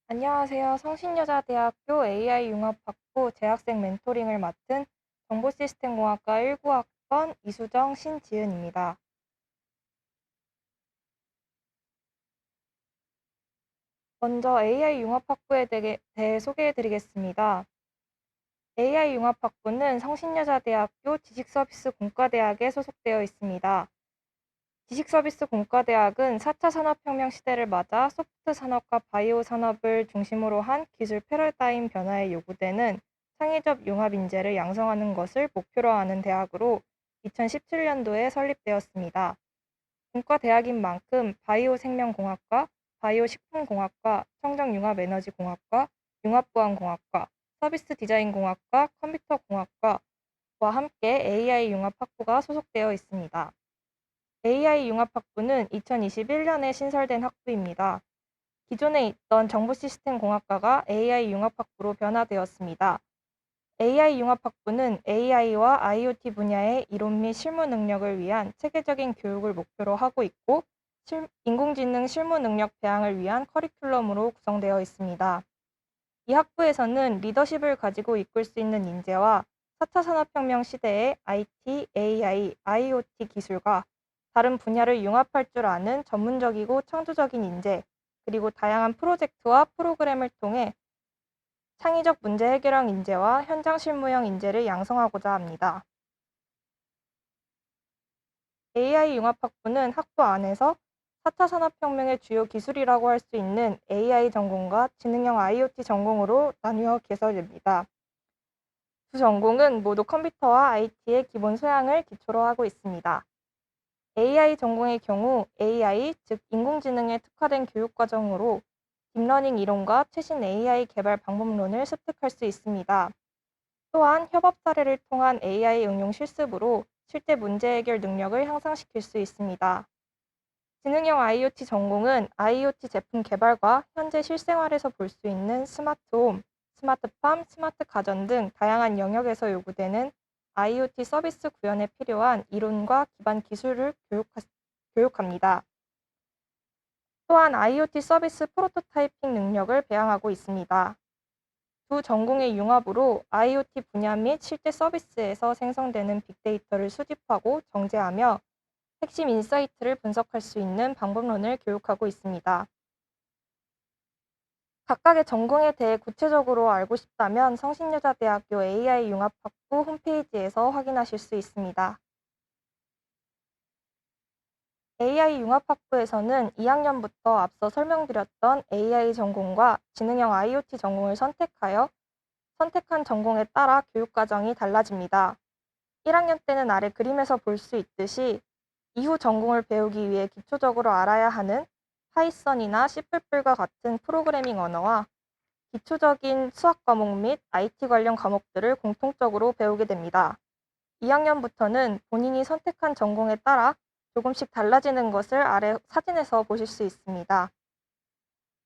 안녕하세요. 성신여자대학교 AI융합학부 재학생 멘토링을 맡은 정보시스템공학과 19학번 이수정, 신지은입니다. 먼저 AI융합학부에 대해 소개해드리겠습니다. AI융합학부는 성신여자대학교 지식서비스공과대학에 소속되어 있습니다. 지식서비스공과대학은 4차 산업혁명 시대를 맞아 소프트 산업과 바이오 산업을 중심으로 한 기술 패러다임 변화에 요구되는 창의적 융합 인재를 양성하는 것을 목표로 하는 대학으로 2017년도에 설립되었습니다. 공과대학인 만큼 바이오 생명공학과, 바이오 식품공학과, 청정융합에너지공학과, 융합보안공학과, 서비스 디자인공학과, 컴퓨터공학과와 함께 AI 융합학부가 소속되어 있습니다. AI융합학부는 2021년에 신설된 학부입니다. 기존에 있던 정보시스템공학과가 AI융합학부로 변화되었습니다. AI융합학부는 AI와 IoT 분야의 이론 및 실무 능력을 위한 체계적인 교육을 목표로 하고 있고, 인공지능 실무 능력 배양을 위한 커리큘럼으로 구성되어 있습니다. 이 학부에서는 리더십을 가지고 이끌 수 있는 인재와 4차 산업혁명 시대의 IT, AI, IoT 기술과 다른 분야를 융합할 줄 아는 전문적이고 창조적인 인재, 그리고 다양한 프로젝트와 프로그램을 통해 창의적 문제 해결형 인재와 현장 실무형 인재를 양성하고자 합니다. AI 융합학부는 학부 안에서 4차 산업혁명의 주요 기술이라고 할 수 있는 AI 전공과 지능형 IoT 전공으로 나뉘어 개설됩니다. 두 전공은 모두 컴퓨터와 IT의 기본 소양을 기초로 하고 있습니다. AI 전공의 경우 AI, 즉 인공지능에 특화된 교육과정으로 딥러닝 이론과 최신 AI 개발 방법론을 습득할 수 있습니다. 또한 협업 사례를 통한 AI 응용 실습으로 실제 문제 해결 능력을 향상시킬 수 있습니다. 지능형 IoT 전공은 IoT 제품 개발과 현재 실생활에서 볼 수 있는 스마트홈, 스마트팜, 스마트 가전 등 다양한 영역에서 요구되는 IoT 서비스 구현에 필요한 이론과 기반 기술을 교육합니다. 또한 IoT 서비스 프로토타이핑 능력을 배양하고 있습니다. 두 전공의 융합으로 IoT 분야 및 실제 서비스에서 생성되는 빅데이터를 수집하고 정제하며 핵심 인사이트를 분석할 수 있는 방법론을 교육하고 있습니다. 각각의 전공에 대해 구체적으로 알고 싶다면 성신여자대학교 AI융합학부 홈페이지에서 확인하실 수 있습니다. AI융합학부에서는 2학년부터 앞서 설명드렸던 AI 전공과 지능형 IoT 전공을 선택하여 선택한 전공에 따라 교육과정이 달라집니다. 1학년 때는 아래 그림에서 볼 수 있듯이 이후 전공을 배우기 위해 기초적으로 알아야 하는 파이썬이나 C++과 같은 프로그래밍 언어와 기초적인 수학 과목 및 IT 관련 과목들을 공통적으로 배우게 됩니다. 2학년부터는 본인이 선택한 전공에 따라 조금씩 달라지는 것을 아래 사진에서 보실 수 있습니다.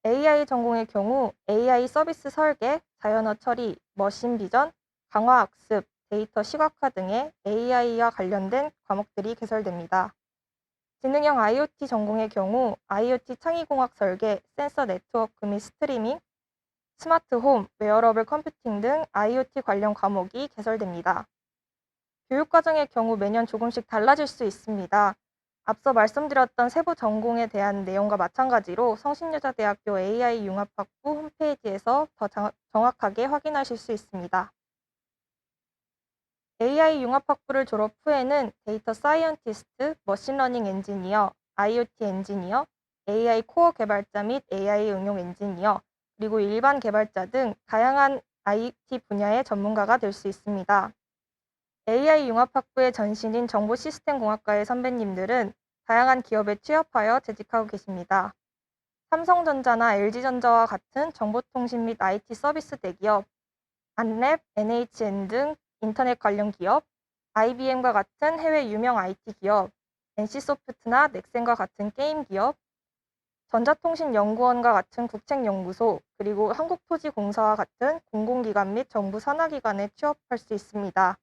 AI 전공의 경우 AI 서비스 설계, 자연어 처리, 머신 비전, 강화 학습, 데이터 시각화 등의 AI와 관련된 과목들이 개설됩니다. 지능형 IoT 전공의 경우 IoT 창의공학 설계, 센서 네트워크 및 스트리밍, 스마트홈, 웨어러블 컴퓨팅 등 IoT 관련 과목이 개설됩니다. 교육과정의 경우 매년 조금씩 달라질 수 있습니다. 앞서 말씀드렸던 세부 전공에 대한 내용과 마찬가지로 성신여자대학교 AI융합학부 홈페이지에서 더 정확하게 확인하실 수 있습니다. AI융합학부를 졸업 후에는 데이터 사이언티스트, 머신러닝 엔지니어, IoT 엔지니어, AI 코어 개발자 및 AI 응용 엔지니어, 그리고 일반 개발자 등 다양한 IT 분야의 전문가가 될 수 있습니다. AI융합학부의 전신인 정보시스템공학과의 선배님들은 다양한 기업에 취업하여 재직하고 계십니다. 삼성전자나 LG전자와 같은 정보통신 및 IT 서비스 대기업, 안랩, NHN 등 인터넷 관련 기업, IBM과 같은 해외 유명 IT 기업, NC소프트나 넥센과 같은 게임 기업, 전자통신연구원과 같은 국책연구소, 그리고 한국토지공사와 같은 공공기관 및 정부 산하기관에 취업할 수 있습니다.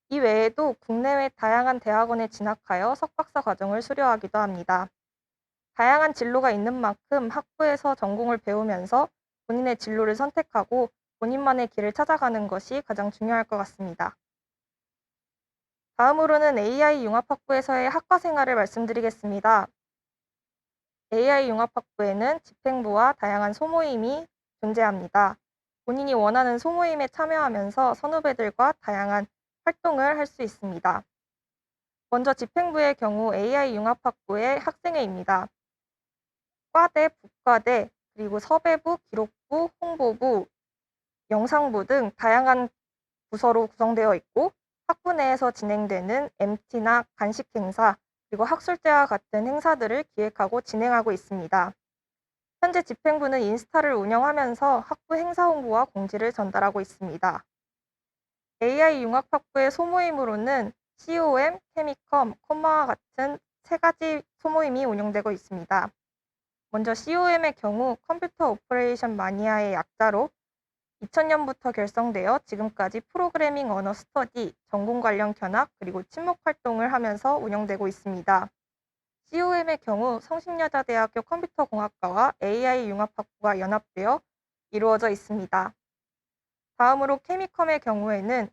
이 외에도 국내외 다양한 대학원에 진학하여 석박사 과정을 수료하기도 합니다. 다양한 진로가 있는 만큼 학부에서 전공을 배우면서 본인의 진로를 선택하고 본인만의 길을 찾아가는 것이 가장 중요할 것 같습니다. 다음으로는 AI 융합학부에서의 학과 생활을 말씀드리겠습니다. AI 융합학부에는 집행부와 다양한 소모임이 존재합니다. 본인이 원하는 소모임에 참여하면서 선후배들과 다양한 활동을 할 수 있습니다. 먼저 집행부의 경우 AI 융합학부의 학생회입니다. 과대, 부과대, 그리고 섭외부, 기록부, 홍보부, 영상부 등 다양한 부서로 구성되어 있고 학부 내에서 진행되는 MT나 간식 행사, 그리고 학술제와 같은 행사들을 기획하고 진행하고 있습니다. 현재 집행부는 인스타를 운영하면서 학부 행사 홍보와 공지를 전달하고 있습니다. AI 융합학부의 소모임으로는 COM, 케미컴, 콤마와 같은 세 가지 소모임이 운영되고 있습니다. 먼저 COM의 경우 컴퓨터 오퍼레이션 마니아의 약자로 2000년부터 결성되어 지금까지 프로그래밍 언어 스터디, 전공 관련 견학, 그리고 친목 활동을 하면서 운영되고 있습니다. COM의 경우 성신여자대학교 컴퓨터공학과와 AI 융합학부가 연합되어 이루어져 있습니다. 다음으로 케미컴의 경우에는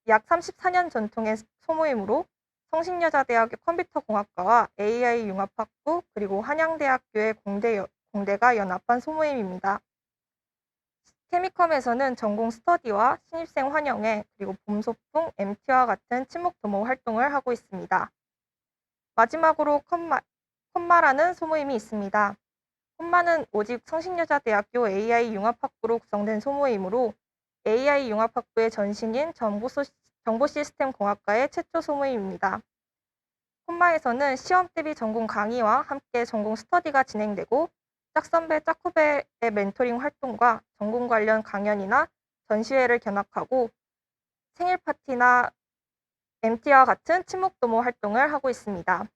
약 34년 전통의 소모임으로 성신여자대학교 컴퓨터공학과와 AI 융합학부 그리고 한양대학교의 공대가 연합한 소모임입니다. 케미컴에서는 전공 스터디와 신입생 환영회 그리고 봄소풍, MT와 같은 친목 도모 활동을 하고 있습니다. 마지막으로 컴마라는 소모임이 있습니다. 컴마는 오직 성신여자대학교 AI 융합학부로 구성된 소모임으로 AI 융합학부의 전신인 정보시스템공학과의 최초 소모임입니다. 콤마에서는 시험 대비 전공 강의와 함께 전공 스터디가 진행되고 짝선배, 짝후배의 멘토링 활동과 전공 관련 강연이나 전시회를 견학하고 생일 파티나 MT와 같은 친목 도모 활동을 하고 있습니다.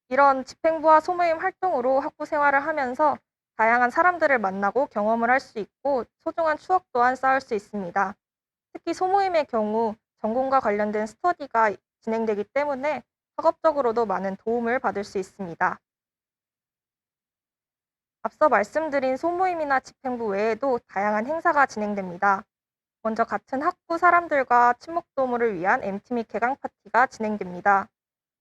이런 집행부와 소모임 활동으로 학부 생활을 하면서 다양한 사람들을 만나고 경험을 할 수 있고 소중한 추억 또한 쌓을 수 있습니다. 특히 소모임의 경우 전공과 관련된 스터디가 진행되기 때문에 학업적으로도 많은 도움을 받을 수 있습니다. 앞서 말씀드린 소모임이나 집행부 외에도 다양한 행사가 진행됩니다. 먼저 같은 학부 사람들과 친목 도모를 위한 MT 및 개강 파티가 진행됩니다.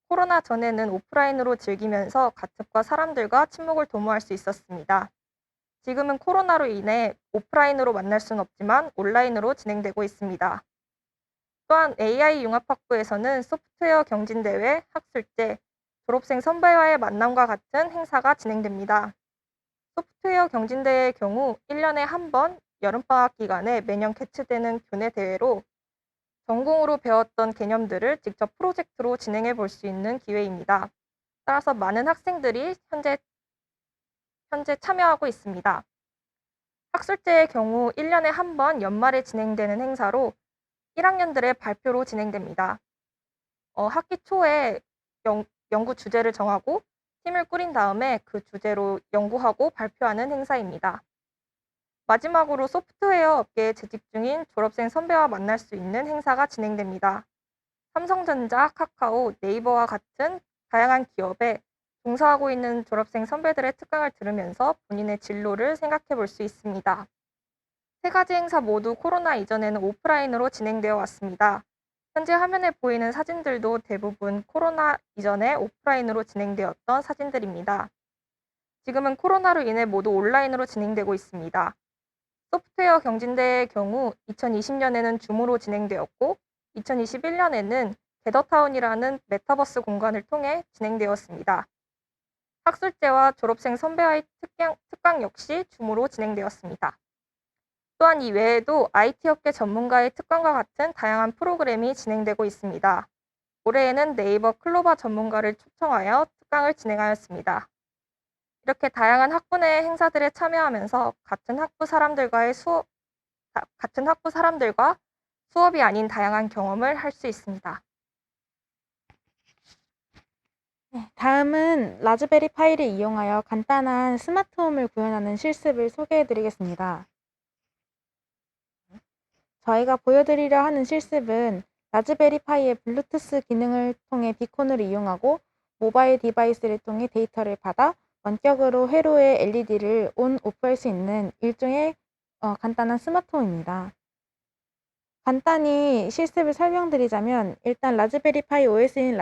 코로나 전에는 오프라인으로 즐기면서 같은 과 사람들과 친목을 도모할 수 있었습니다. 지금은 코로나로 인해 오프라인으로 만날 수는 없지만 온라인으로 진행되고 있습니다. 또한 AI 융합학부에서는 소프트웨어 경진대회, 학술제, 졸업생 선배와의 만남과 같은 행사가 진행됩니다. 소프트웨어 경진대회의 경우 1년에 한 번 여름방학 기간에 매년 개최되는 교내 대회로 전공으로 배웠던 개념들을 직접 프로젝트로 진행해 볼 수 있는 기회입니다. 따라서 많은 학생들이 현재 참여하고 있습니다. 학술제의 경우 1년에 한 번 연말에 진행되는 행사로 1학년들의 발표로 진행됩니다. 학기 초에 연구 주제를 정하고 팀을 꾸린 다음에 그 주제로 연구하고 발표하는 행사입니다. 마지막으로 소프트웨어 업계에 재직 중인 졸업생 선배와 만날 수 있는 행사가 진행됩니다. 삼성전자, 카카오, 네이버와 같은 다양한 기업에 종사하고 있는 졸업생 선배들의 특강을 들으면서 본인의 진로를 생각해 볼 수 있습니다. 세 가지 행사 모두 코로나 이전에는 오프라인으로 진행되어 왔습니다. 현재 화면에 보이는 사진들도 대부분 코로나 이전에 오프라인으로 진행되었던 사진들입니다. 지금은 코로나로 인해 모두 온라인으로 진행되고 있습니다. 소프트웨어 경진대회의 경우 2020년에는 줌으로 진행되었고 2021년에는 게더타운이라는 메타버스 공간을 통해 진행되었습니다. 학술제와 졸업생 선배와의 특강 역시 줌으로 진행되었습니다. 또한 이 외에도 IT 업계 전문가의 특강과 같은 다양한 프로그램이 진행되고 있습니다. 올해에는 네이버 클로바 전문가를 초청하여 특강을 진행하였습니다. 이렇게 다양한 학부 내 행사들에 참여하면서 같은 학부 사람들과 수업이 아닌 다양한 경험을 할 수 있습니다. 다음은 라즈베리 파이를 이용하여 간단한 스마트홈을 구현하는 실습을 소개해 드리겠습니다. 저희가 보여드리려 하는 실습은 라즈베리 파이의 블루투스 기능을 통해 비콘을 이용하고 모바일 디바이스를 통해 데이터를 받아 원격으로 회로의 LED를 온, 오프할 수 있는 일종의 간단한 스마트홈입니다. 간단히 실습을 설명드리자면 일단 라즈베리파이 OS인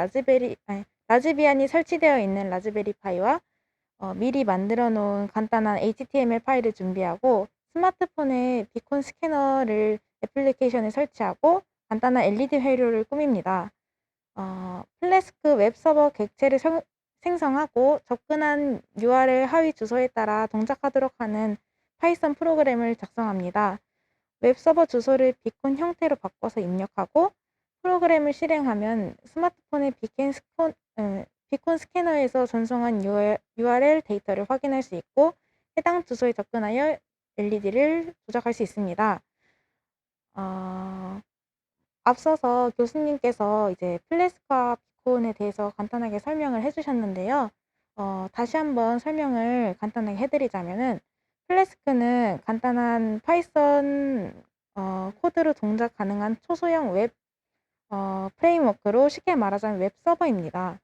라즈비안이 설치되어 있는 라즈베리파이와 미리 만들어 놓은 간단한 HTML 파일을 준비하고 스마트폰에 비콘 스캐너를 애플리케이션을 설치하고 간단한 LED 회로를 꾸밉니다. 플래스크 웹서버 객체를 생성하고 접근한 URL 하위 주소에 따라 동작하도록 하는 파이썬 프로그램을 작성합니다. 웹서버 주소를 비콘 형태로 바꿔서 입력하고 프로그램을 실행하면 스마트폰의 비콘 스캐너에서 전송한 URL 데이터를 확인할 수 있고 해당 주소에 접근하여 LED를 조작할 수 있습니다. 앞서서 교수님께서 이제 플래스크와 비콘에 대해서 간단하게 설명을 해주셨는데요. 다시 한번 설명을 간단하게 해드리자면은 플래스크는 간단한 파이썬 코드로 동작 가능한 초소형 웹 프레임워크로 쉽게 말하자면 웹 서버입니다.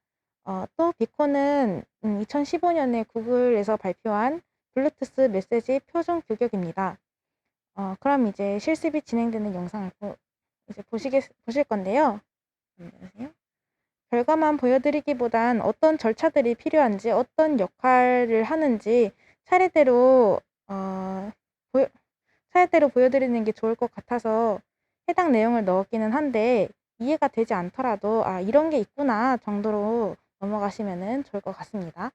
또 비콘은 2015년에 구글에서 발표한 블루투스 메시지 표준 규격입니다. 그럼 이제 실습이 진행되는 영상을 이제 보실 건데요. 잠시만요. 결과만 보여드리기보단 어떤 절차들이 필요한지, 어떤 역할을 하는지 차례대로 어, 보여, 차례대로 보여드리는 게 좋을 것 같아서 해당 내용을 넣었기는 한데 이해가 되지 않더라도 이런 게 있구나 정도로 넘어가시면 좋을 것 같습니다.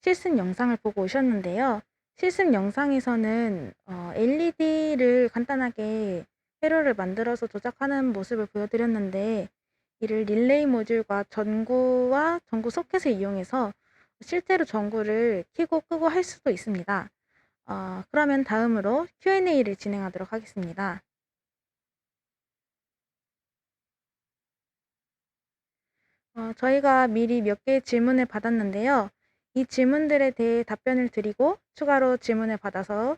실습 영상을 보고 오셨는데요. 실습 영상에서는 LED를 간단하게 회로를 만들어서 조작하는 모습을 보여드렸는데, 이를 릴레이 모듈과 전구와 전구 소켓을 이용해서 실제로 전구를 켜고 끄고 할 수도 있습니다. 그러면 다음으로 Q&A를 진행하도록 하겠습니다. 저희가 미리 몇 개의 질문을 받았는데요. 이 질문들에 대해 답변을 드리고 추가로 질문을 받아서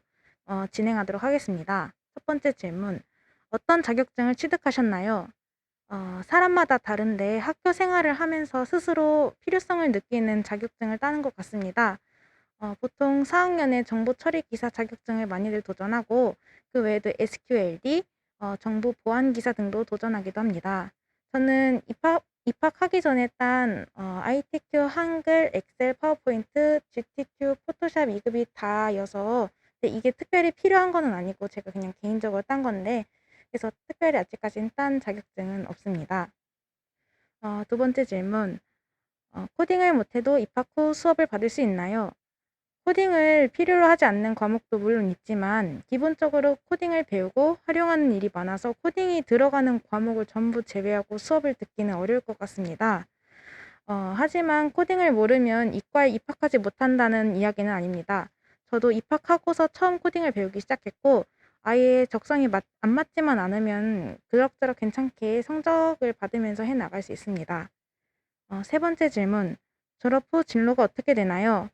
진행하도록 하겠습니다. 첫 번째 질문, 어떤 자격증을 취득하셨나요? 사람마다 다른데 학교 생활을 하면서 스스로 필요성을 느끼는 자격증을 따는 것 같습니다. 보통 4학년에 정보 처리 기사 자격증을 많이들 도전하고, 그 외에도 SQLD, 정보 보안 기사 등도 도전하기도 합니다. 저는 입학하기 전에 딴 ITQ 한글, 엑셀, 파워포인트, GTQ, 포토샵 2급이 다여서 이게 특별히 필요한 거는 아니고 제가 그냥 개인적으로 딴 건데, 그래서 특별히 아직까지는 딴 자격증은 없습니다. 두 번째 질문, 코딩을 못해도 입학 후 수업을 받을 수 있나요? 코딩을 필요로 하지 않는 과목도 물론 있지만 기본적으로 코딩을 배우고 활용하는 일이 많아서 코딩이 들어가는 과목을 전부 제외하고 수업을 듣기는 어려울 것 같습니다. 하지만 코딩을 모르면 이과에 입학하지 못한다는 이야기는 아닙니다. 저도 입학하고서 처음 코딩을 배우기 시작했고, 아예 적성이 안 맞지만 않으면 그럭저럭 괜찮게 성적을 받으면서 해나갈 수 있습니다. 세 번째 질문, 졸업 후 진로가 어떻게 되나요?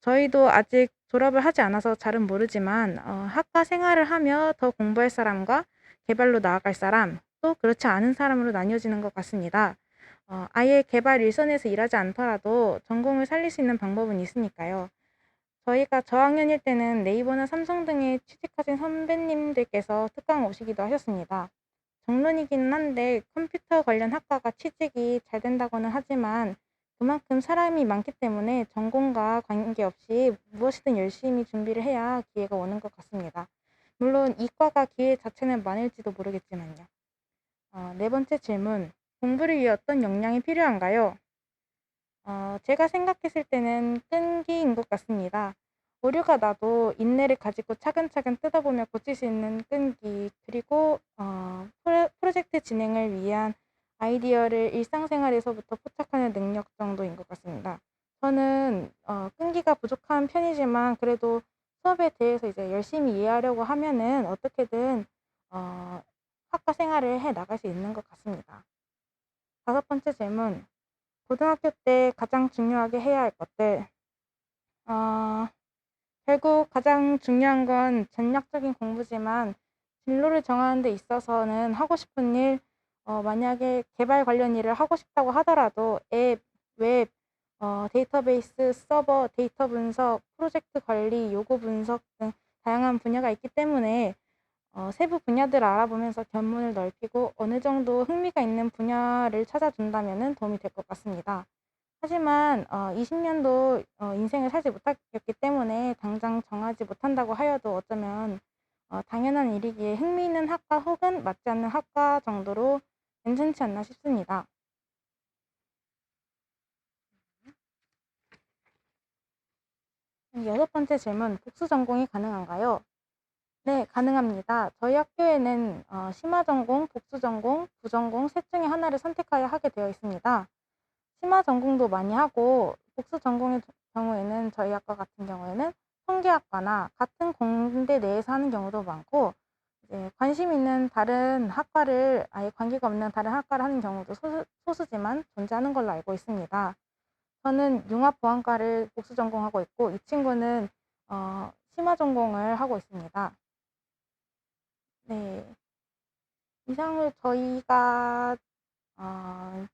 저희도 아직 졸업을 하지 않아서 잘은 모르지만 학과 생활을 하며 더 공부할 사람과 개발로 나아갈 사람, 또 그렇지 않은 사람으로 나뉘어지는 것 같습니다. 아예 개발 일선에서 일하지 않더라도 전공을 살릴 수 있는 방법은 있으니까요. 저희가 저학년일 때는 네이버나 삼성 등에 취직하신 선배님들께서 특강 오시기도 하셨습니다. 정론이기는 한데 컴퓨터 관련 학과가 취직이 잘 된다고는 하지만 그만큼 사람이 많기 때문에 전공과 관계없이 무엇이든 열심히 준비를 해야 기회가 오는 것 같습니다. 물론 이과가 기회 자체는 많을지도 모르겠지만요. 네 번째 질문, 공부를 위해 어떤 역량이 필요한가요? 제가 생각했을 때는 끈기인 것 같습니다. 오류가 나도 인내를 가지고 차근차근 뜯어보며 고칠 수 있는 끈기, 그리고 프로젝트 진행을 위한 아이디어를 일상생활에서부터 포착하는 능력 정도인 것 같습니다. 저는 끈기가 부족한 편이지만 그래도 수업에 대해서 이제 열심히 이해하려고 하면은 어떻게든 어, 학과 생활을 해 나갈 수 있는 것 같습니다. 다섯 번째 질문, 고등학교 때 가장 중요하게 해야 할 것들. 어, 결국 가장 중요한 건 전략적인 공부지만 진로를 정하는 데 있어서는 하고 싶은 일, 만약에 개발 관련 일을 하고 싶다고 하더라도 앱, 웹, 데이터베이스, 서버, 데이터 분석, 프로젝트 관리, 요구 분석 등 다양한 분야가 있기 때문에 세부 분야들을 알아보면서 견문을 넓히고 어느 정도 흥미가 있는 분야를 찾아준다면 도움이 될 것 같습니다. 하지만 20년도 인생을 살지 못하였기 때문에 당장 정하지 못한다고 하여도 어쩌면 당연한 일이기에 흥미있는 학과 혹은 맞지 않는 학과 정도로 괜찮지 않나 싶습니다. 여섯 번째 질문, 복수 전공이 가능한가요? 네, 가능합니다. 저희 학교에는 심화 전공, 복수 전공, 부전공 셋 중에 하나를 선택하여 하게 되어 있습니다. 심화 전공도 많이 하고 복수 전공의 경우에는 저희 학과 같은 경우에는 통계학과나 같은 공대 내에서 하는 경우도 많고, 이제 관심 있는 다른 학과를 아예 관계가 없는 다른 학과를 하는 경우도 소수지만 존재하는 걸로 알고 있습니다. 저는 융합보안과를 복수 전공하고 있고 이 친구는 심화 전공을 하고 있습니다. 네, 이상으로 어,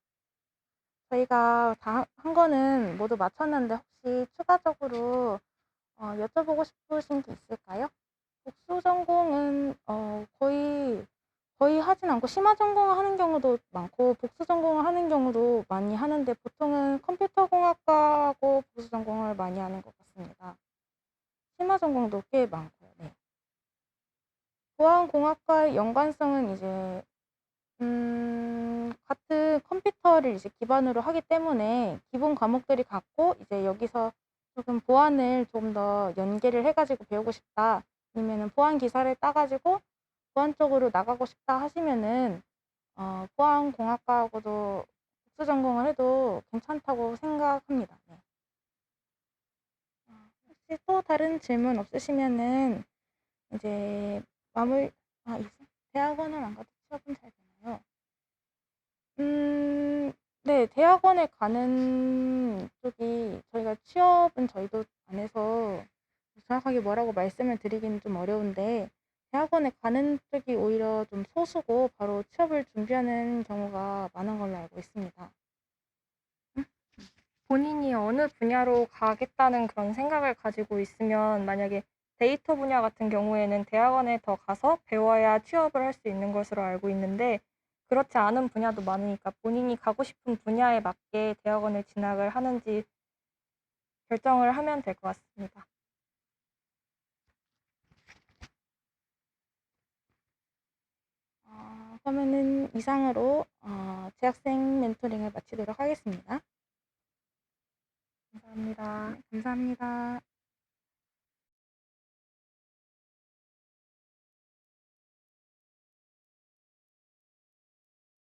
저희가 다 한 거는 모두 마쳤는데 혹시 추가적으로 여쭤보고 싶으신 게 있을까요? 복수 전공은 거의 하진 않고 심화 전공을 하는 경우도 많고 복수 전공을 하는 경우도 많이 하는데 보통은 컴퓨터공학과하고 복수 전공을 많이 하는 것 같습니다. 심화 전공도 꽤 많고요. 네. 보안공학과의 연관성은 이제 같은 컴퓨터를 이제 기반으로 하기 때문에 기본 과목들이 같고 이제 여기서 조금 보안을 좀 더 연계를 해가지고 배우고 싶다. 아니면은 보안 기사를 따가지고 보안 쪽으로 나가고 싶다 하시면은 보안공학과하고도 복수 전공을 해도 괜찮다고 생각합니다. 네. 혹시 또 다른 질문 없으시면은 이제 마무리 대학원을 안 가도 취업은 잘 되나요? 네, 대학원에 가는 쪽이 저희가 취업은 저희도 안 해서 정확하게 뭐라고 말씀을 드리기는 좀 어려운데 대학원에 가는 쪽이 오히려 좀 소수고 바로 취업을 준비하는 경우가 많은 걸로 알고 있습니다. 본인이 어느 분야로 가겠다는 그런 생각을 가지고 있으면 만약에 데이터 분야 같은 경우에는 대학원에 더 가서 배워야 취업을 할 수 있는 것으로 알고 있는데 그렇지 않은 분야도 많으니까 본인이 가고 싶은 분야에 맞게 대학원을 진학을 하는지 결정을 하면 될 것 같습니다. 그러면은 이상으로 재학생 멘토링을 마치도록 하겠습니다. 감사합니다. 네, 감사합니다.